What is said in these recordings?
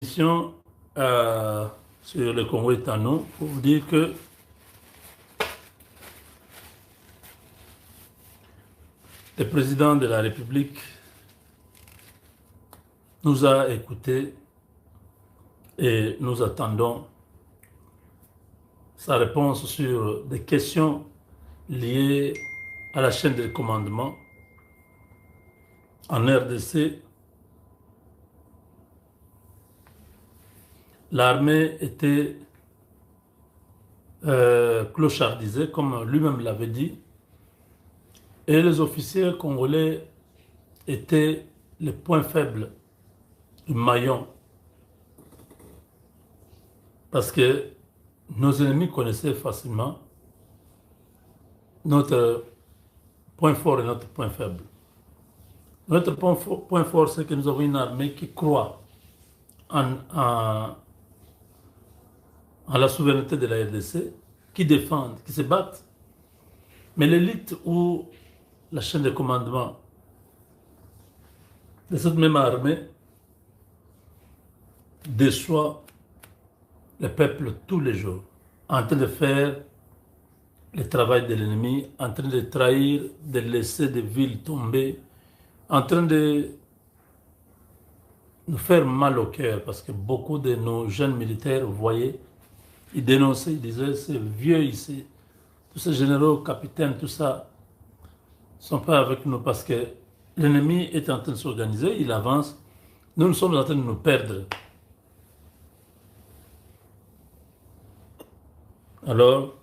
Mission sur le Congo est à nous pour vous dire que le président de la République nous a écoutés et nous attendons sa réponse sur des questions liées à la chaîne de commandement en RDC. L'armée était clochardisée, comme lui-même l'avait dit, et les officiers congolais étaient les points faibles du maillon, parce que nos ennemis connaissaient facilement notre point fort et notre point faible. Notre point fort, c'est que nous avons une armée qui croit en la souveraineté de la RDC, qui défendent, qui se battent. Mais l'élite ou la chaîne de commandement de cette même armée déçoit le peuple tous les jours, en train de faire le travail de l'ennemi, en train de trahir, de laisser des villes tomber, en train de nous faire mal au cœur, parce que beaucoup de nos jeunes militaires, vous voyez, ils dénonçaient, ils disaient, ces vieux ici, tous ces généraux, capitaines, tout ça, ne sont pas avec nous parce que l'ennemi est en train de s'organiser, il avance, nous sommes en train de nous perdre. Alors,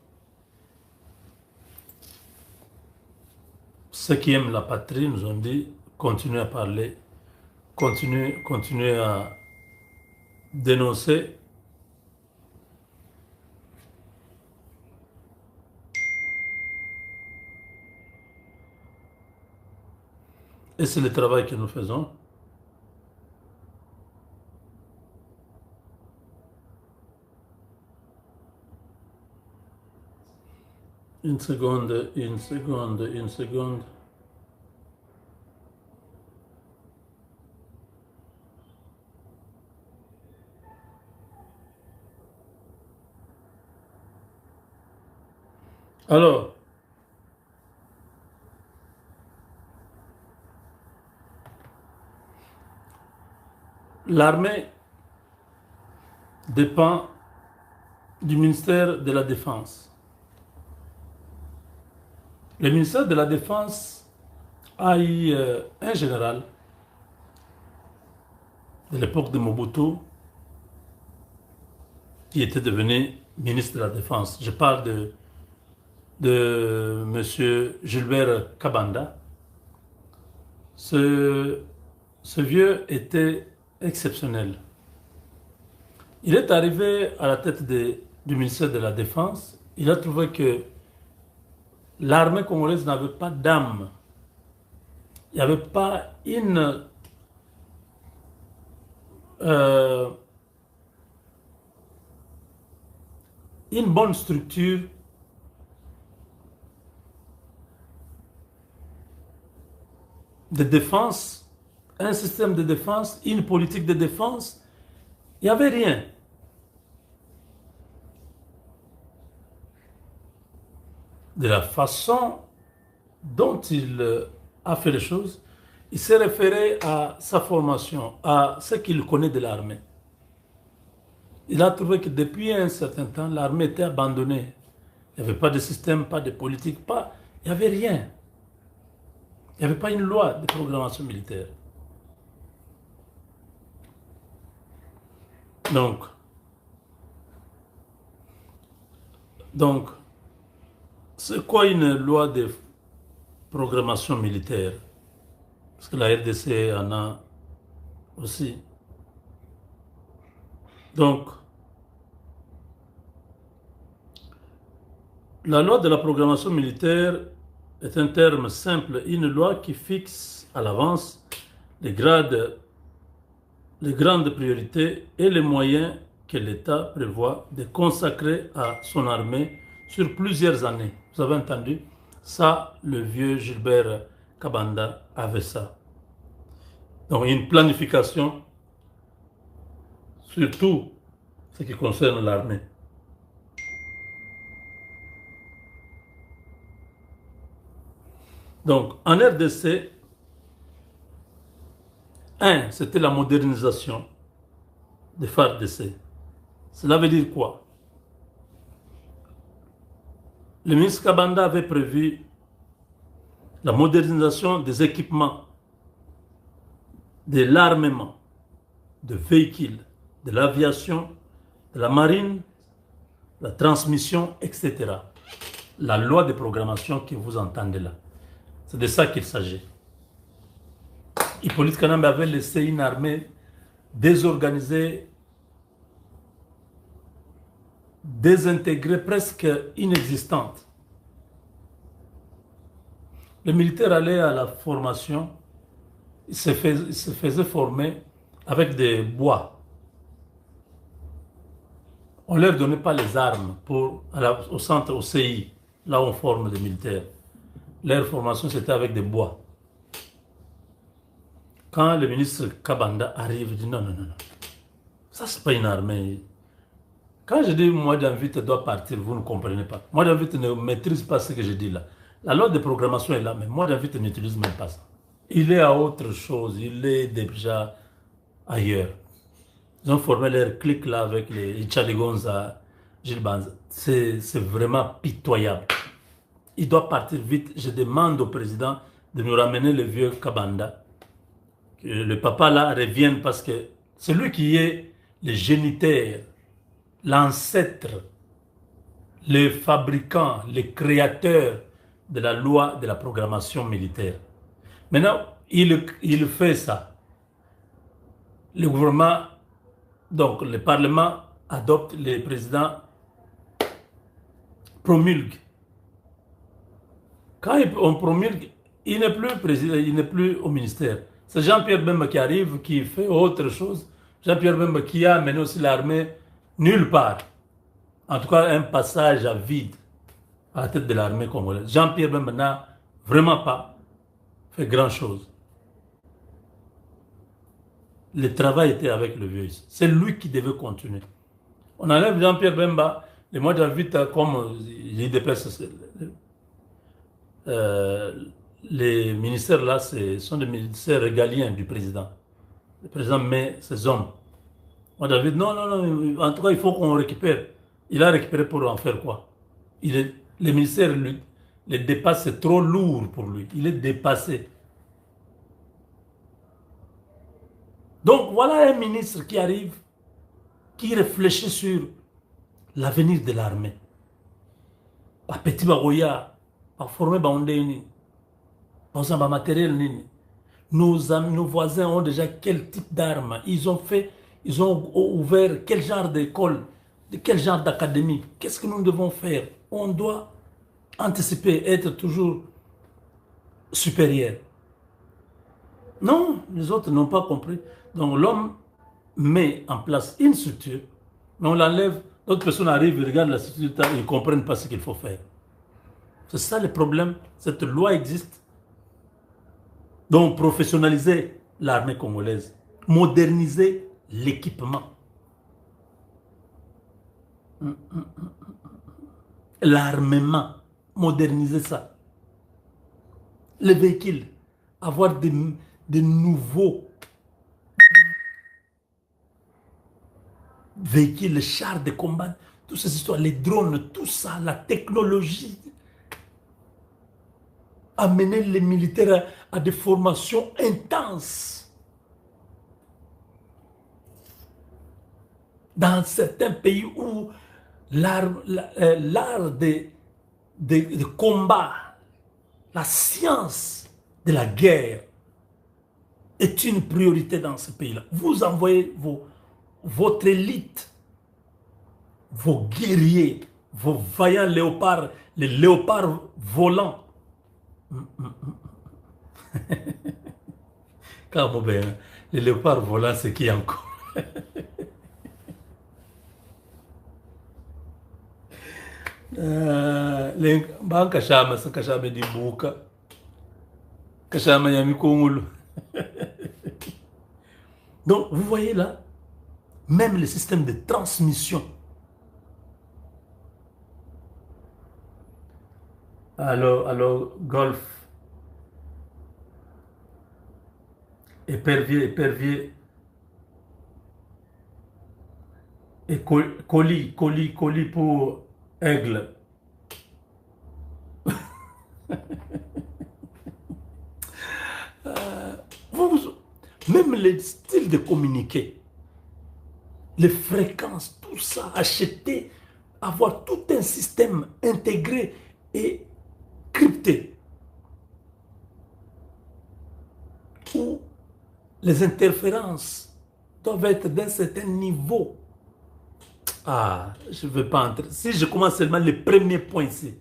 ceux qui aiment la patrie nous ont dit, continuez à parler, continuez à dénoncer. Et c'est le travail que nous faisons. Une seconde, une seconde, une seconde. Alors, l'armée dépend du ministère de la Défense. Le ministère de la Défense a eu un général de l'époque de Mobutu qui était devenu ministre de la Défense. Je parle de M. Gilbert Kabanda. Ce vieux était exceptionnel. Il est arrivé à la tête du ministère de la Défense. Il a trouvé que l'armée congolaise n'avait pas d'âme. Il n'y avait pas une bonne structure de défense, un système de défense, une politique de défense. Il n'y avait rien. De la façon dont il a fait les choses, il s'est référé à sa formation, à ce qu'il connaît de l'armée. Il a trouvé que depuis un certain temps, l'armée était abandonnée. Il n'y avait pas de système, pas de politique, il n'y avait rien. Il n'y avait pas une loi de programmation militaire. Donc, c'est quoi une loi de programmation militaire? Parce que la RDC en a aussi. Donc, la loi de la programmation militaire est un terme simple, une loi qui fixe à l'avance les grandes priorités et les moyens que l'État prévoit de consacrer à son armée sur plusieurs années. Vous avez entendu? Ça, le vieux Gilbert Kabanda avait ça. Donc, une planification surtout ce qui concerne l'armée. Donc, en RDC, c'était la modernisation des FARDC. Cela veut dire quoi? Le ministre Kabanda avait prévu la modernisation des équipements, de l'armement, de véhicules, de l'aviation, de la marine, la transmission, etc. La loi de programmation que vous entendez là. C'est de ça qu'il s'agit. Hippolyte Kanambe avait laissé une armée désorganisée, désintégrée, presque inexistante. Les militaires allaient à la formation, ils se faisaient former avec des bois. On ne leur donnait pas les armes au centre, au CI, là où on forme des militaires. Leur formation, c'était avec des bois. Quand le ministre Kabanda arrive, il dit non, non, non, non. Ça, c'est pas une armée. Quand je dis moi d'invite doit partir, vous ne comprenez pas. Moi d'invite ne maîtrise pas ce que je dis là. La loi de programmation est là, mais moi d'invite n'utilise même pas ça. Il est à autre chose, il est déjà ailleurs. Ils ont formé leur clique là avec les Ichaligonza, Gilles Banza. C'est vraiment pitoyable. Il doit partir vite. Je demande au président de nous ramener le vieux Kabanda. Que le papa là revienne parce que c'est lui qui est le géniteur, l'ancêtre, le fabricant, le créateur de la loi de la programmation militaire. Maintenant, il fait ça. Le gouvernement, donc le Parlement adopte, le président promulgue. Quand on promulgue, il n'est plus président, il n'est plus au ministère. C'est Jean-Pierre Bemba qui arrive, qui fait autre chose. Jean-Pierre Bemba qui a mené aussi l'armée nulle part. En tout cas, un passage à vide à la tête de l'armée congolaise. Jean-Pierre Bemba n'a vraiment pas fait grand-chose. Le travail était avec le vieux. C'est lui qui devait continuer. On enlève Jean-Pierre Bemba, les mois d'avril, comme l'IDPS, les ministères là, sont des ministères régaliens du président. Le président met ses hommes. Moi, David, non, non, non, en tout cas, il faut qu'on récupère. Il a récupéré pour en faire quoi? Les ministères les dépassent, c'est trop lourd pour lui. Il est dépassé. Donc, voilà un ministre qui arrive, qui réfléchit sur l'avenir de l'armée. Par petit baroya, par former Baondéni, par matériel nini. Nos voisins ont déjà quel type d'armes? Ils ont ouvert quel genre d'école, quel genre d'académie? Qu'est-ce que nous devons faire? On doit anticiper, être toujours supérieur. Non, les autres n'ont pas compris. Donc l'homme met en place une structure, mais on l'enlève, d'autres personnes arrivent, ils regardent la structure, ils ne comprennent pas ce qu'il faut faire. C'est ça le problème. Cette loi existe. Donc professionnaliser l'armée congolaise, moderniser l'équipement. L'armement, moderniser ça. Les véhicules, avoir des nouveaux véhicules, les chars de combat, toutes ces histoires, les drones, tout ça, la technologie. Amener les militaires à des formations intenses. Dans certains pays où l'art de combat, la science de la guerre est une priorité dans ce pays-là. Vous envoyez votre élite, vos guerriers, vos vaillants léopards, les léopards volants. Quand les léopards volants, c'est qui encore? Les kashama, c'est kashama di buka, kashama yami kongulu. Donc, vous voyez là, même le système de transmission. Alors, golf, épervier, et colis pour aigle. Même le style de communiquer, les fréquences, tout ça, acheter, avoir tout un système intégré et crypté, où les interférences doivent être d'un certain niveau. Ah, je ne veux pas entrer. Si je commence seulement le premier point ici,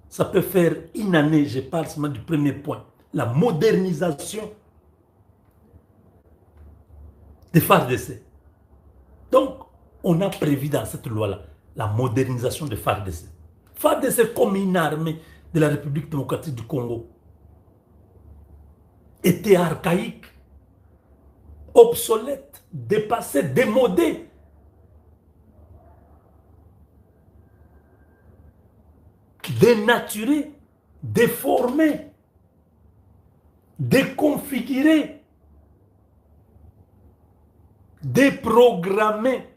ça peut faire une année, je parle seulement du premier point. La modernisation des phares d'essai. Donc, on a prévu dans cette loi-là la modernisation des phares d'essai. Phares d'essai comme une armée de la République démocratique du Congo était archaïque, obsolète, dépassé, démodé. Dénaturé, déformé, déconfiguré, déprogrammé.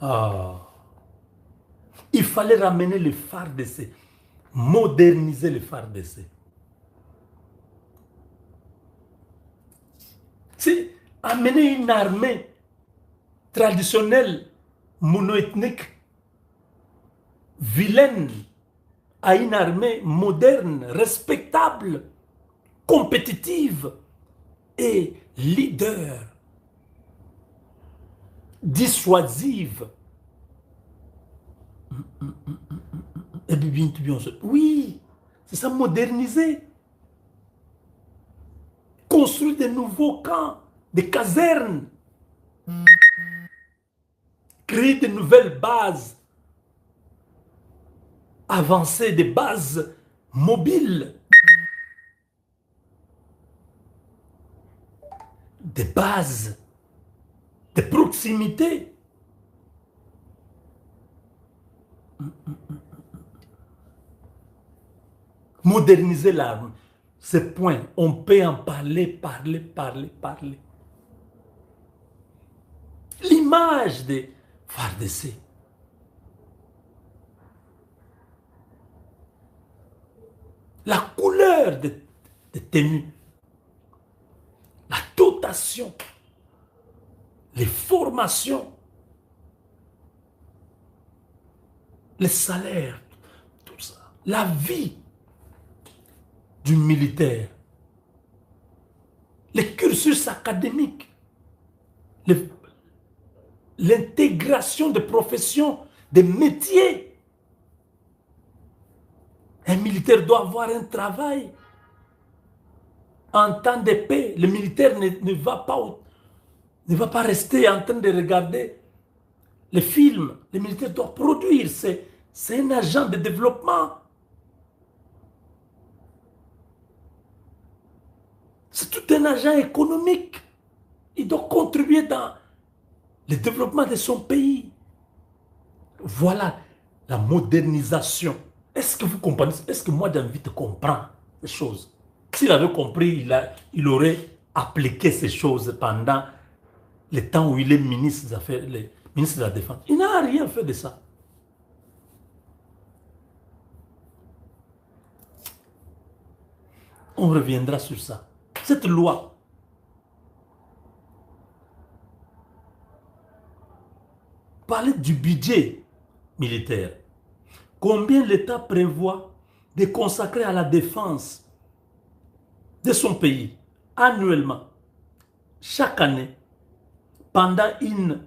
Ah. Il fallait ramener les phares d'essai, moderniser les phares d'essai. C'est amener une armée traditionnelle, monoethnique, vilaine, à une armée moderne, respectable, compétitive et leader, dissuasive. Et bien, oui, c'est ça, moderniser. Construire de nouveaux camps, des casernes. Créer de nouvelles bases. Avancer des bases mobiles. Des bases de proximité. Moderniser l'arme. Ce point, on peut en parler. L'image des phares d'essai. La couleur des tenues. La dotation. Les formations. Les salaires. Tout ça. La vie du militaire. Les cursus académiques. L'intégration des professions, des métiers. Un militaire doit avoir un travail. En temps de paix, le militaire ne va pas rester en train de regarder les films. Le militaire doit produire. C'est un agent de développement. C'est tout un agent économique. Il doit contribuer dans le développement de son pays. Voilà la modernisation. Est-ce que vous comprenez? Est-ce que moi j'ai envie de comprendre ces choses? S'il avait compris, il aurait appliqué ces choses pendant le temps où il est ministre des Affaires, le ministre de la Défense. Il n'a rien fait de ça. On reviendra sur ça. Cette loi parlait du budget militaire. Combien l'État prévoit de consacrer à la défense de son pays annuellement, chaque année, pendant une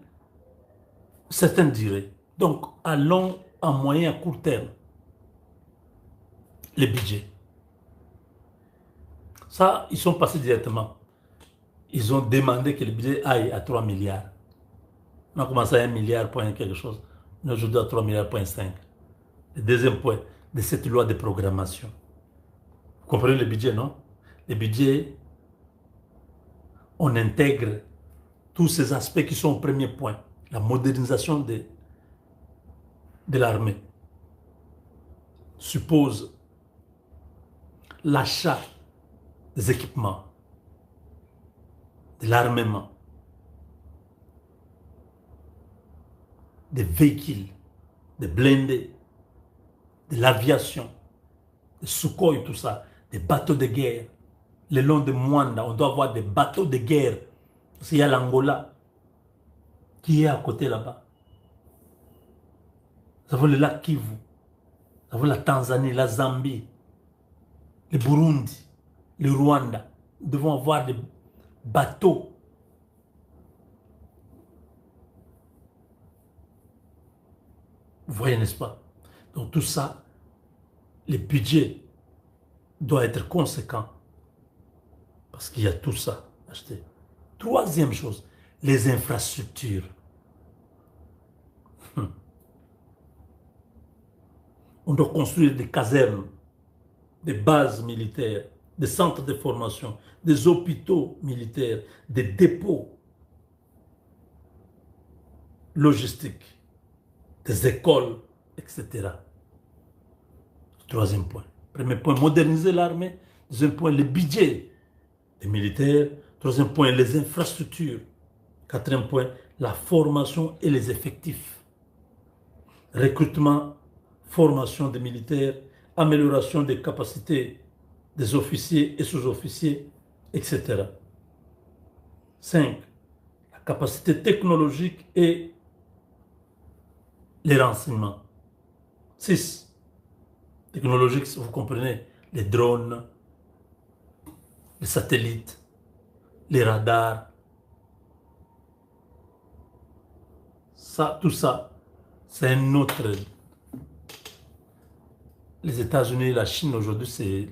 certaine durée. Donc, à long, à moyen, à court terme, le budget. Ça, ils sont passés directement. Ils ont demandé que le budget aille à 3 milliards. On a commencé à 1 milliard point quelque chose. On est aujourd'hui à 3 milliards point 5. Le deuxième point de cette loi de programmation. comprenez le budget, non? Le budget, on intègre tous ces aspects qui sont au premier point. La modernisation de l'armée suppose l'achat des équipements, de l'armement, des véhicules, des blindés, de l'aviation, des Sukhoi, tout ça, des bateaux de guerre. Le long de Mwanda, on doit avoir des bateaux de guerre. Parce qu'il y a l'Angola qui est à côté là-bas. Nous avons le lac Kivu, nous avons la Tanzanie, la Zambie, le Burundi, le Rwanda. Nous devons avoir des bateaux. Vous voyez, n'est-ce pas? Donc tout ça, le budget doit être conséquent. Parce qu'il y a tout ça à acheter. Troisième chose, les infrastructures. On doit construire des casernes, des bases militaires, des centres de formation, des hôpitaux militaires, des dépôts logistiques, des écoles, etc. Troisième point. Premier point, moderniser l'armée. Deuxième point, le budget des militaires. Troisième point, les infrastructures. Quatrième point, la formation et les effectifs. Recrutement, formation des militaires, amélioration des capacités des officiers et sous-officiers, etc. 5. La capacité technologique et les renseignements. 6. Technologique, vous comprenez, les drones, les satellites, les radars. Ça, tout ça, c'est un autre. Les États-Unis et la Chine aujourd'hui, c'est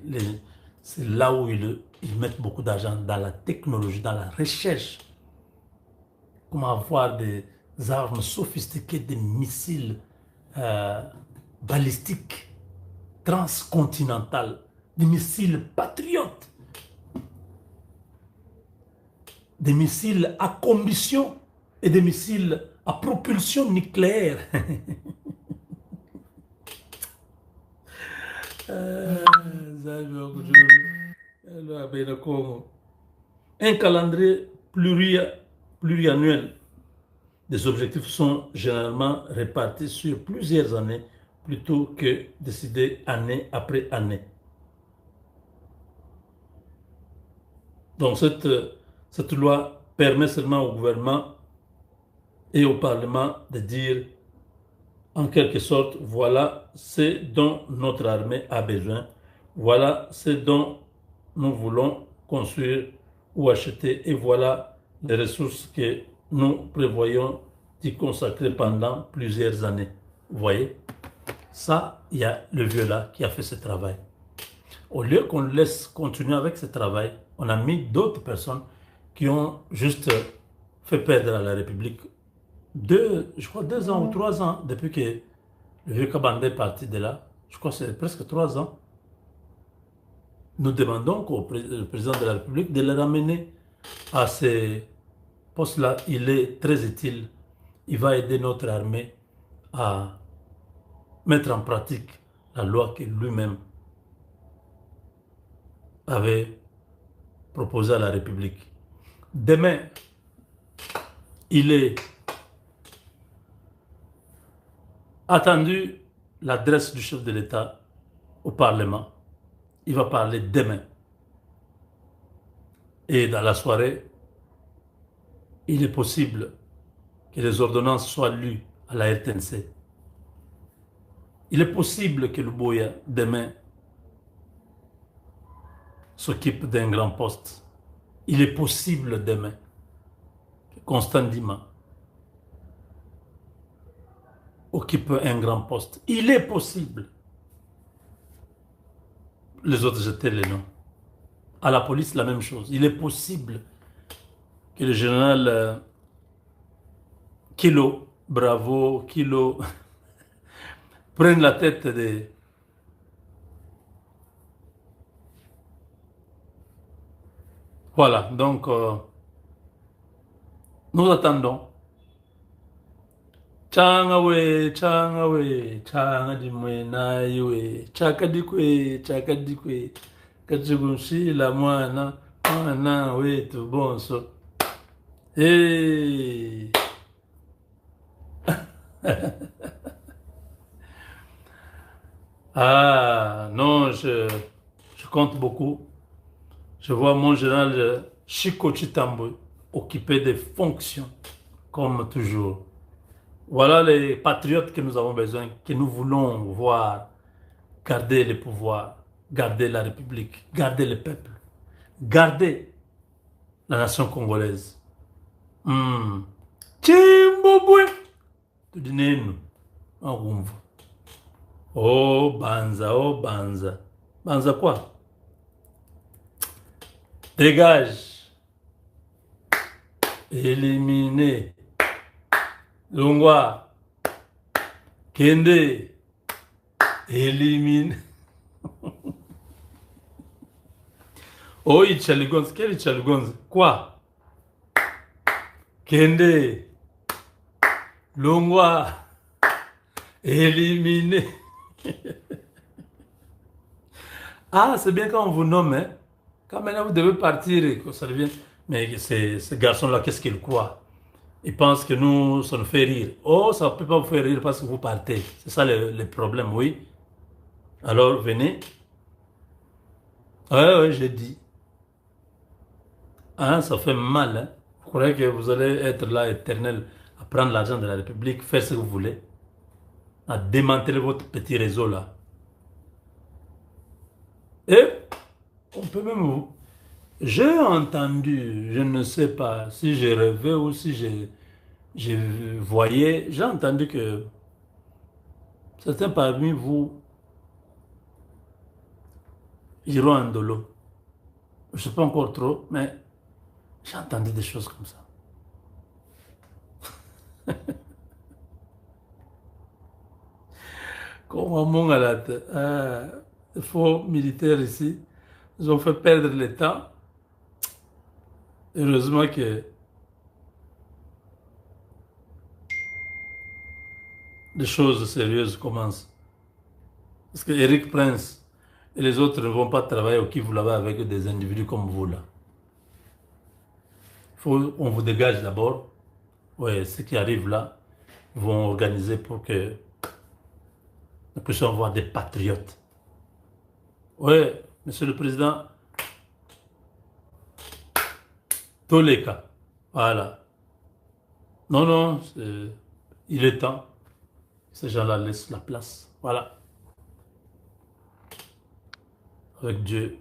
là où ils mettent beaucoup d'argent dans la technologie, dans la recherche. Comment avoir des armes sophistiquées, des missiles balistiques, transcontinentales, des missiles patriotes, des missiles à combustion et des missiles à propulsion nucléaire. Un calendrier pluriannuel. Les objectifs sont généralement répartis sur plusieurs années plutôt que décidés année après année. Donc cette loi permet seulement au gouvernement et au Parlement de dire en quelque sorte, voilà ce dont notre armée a besoin, voilà ce dont nous voulons construire ou acheter et voilà les ressources que nous prévoyons d'y consacrer pendant plusieurs années. Vous voyez? Ça, il y a le vieux là qui a fait ce travail. Au lieu qu'on le laisse continuer avec ce travail, on a mis d'autres personnes qui ont juste fait perdre à la République je crois 2 ans ou 3 ans depuis que le vieux Kabandé est parti de là. Je crois que c'est presque 3 ans. Nous demandons au président de la République de le ramener à ces postes-là. Il est très utile. Il va aider notre armée à mettre en pratique la loi que lui-même avait proposée à la République. Demain, il est attendu l'adresse du chef de l'État au Parlement. Il va parler demain. Et dans la soirée, il est possible que les ordonnances soient lues à la RTNC. Il est possible que le Boya, demain, s'occupe d'un grand poste. Il est possible demain que Constant Ndima occupe un grand poste. Il est possible. Les autres jetaient les noms. À la police, la même chose. Il est possible que le général Kilo, Bravo, Kilo, prenne la tête Voilà, donc nous attendons. Changa we, changa we, changa dimwe na iwe, chaka dikwe, chaka dikwe, kachugunshi la mwana wetu bonso. Hey! Ah, non, je compte beaucoup. Je vois mon général Chico Chitambo occupé des fonctions, comme toujours. Voilà les patriotes que nous avons besoin, que nous voulons voir garder le pouvoir, garder la République, garder le peuple, garder la nation congolaise. Chimbobwe, tudinenu, ngumva. Oh Banza, oh Banza. Banza quoi? Dégage. Éliminé. Lungwa. Kende. Éliminé. Oh Ichaligonze. Quel Ichaligonze? Quoi? Kende. Lungwa. Éliminé. Ah, c'est bien quand on vous nomme, hein? Quand maintenant vous devez partir, que ça devient... Mais ce garçon-là, qu'est-ce qu'il croit? Il pense que nous, ça nous fait rire. Oh, ça ne peut pas vous faire rire parce que vous partez. C'est ça le problème, oui. Alors, venez. Ouais, j'ai dit. Hein, ça fait mal, hein? Vous croyez que vous allez être là, éternel, à prendre l'argent de la République, faire ce que vous voulez, à démanteler votre petit réseau, là. Et on peut même vous... J'ai entendu, je ne sais pas si j'ai rêvé ou si je voyais, j'ai entendu que certains parmi vous iront en dolo. Je ne sais pas encore trop, mais j'ai entendu des choses comme ça. Comme à Mongalate, les faux militaires ici, ils ont fait perdre le temps. Heureusement que des choses sérieuses commencent. Parce que Eric Prince et les autres ne vont pas travailler au Kivu là-bas avec des individus comme vous là. Il faut qu'on vous dégage d'abord. Ouais, ceux qui arrivent là vont organiser pour que nous puissions avoir des patriotes. Oui, Monsieur le Président, tous les cas. Voilà. Non, non, il est temps. Ces gens-là laissent la place. Voilà. Avec Dieu.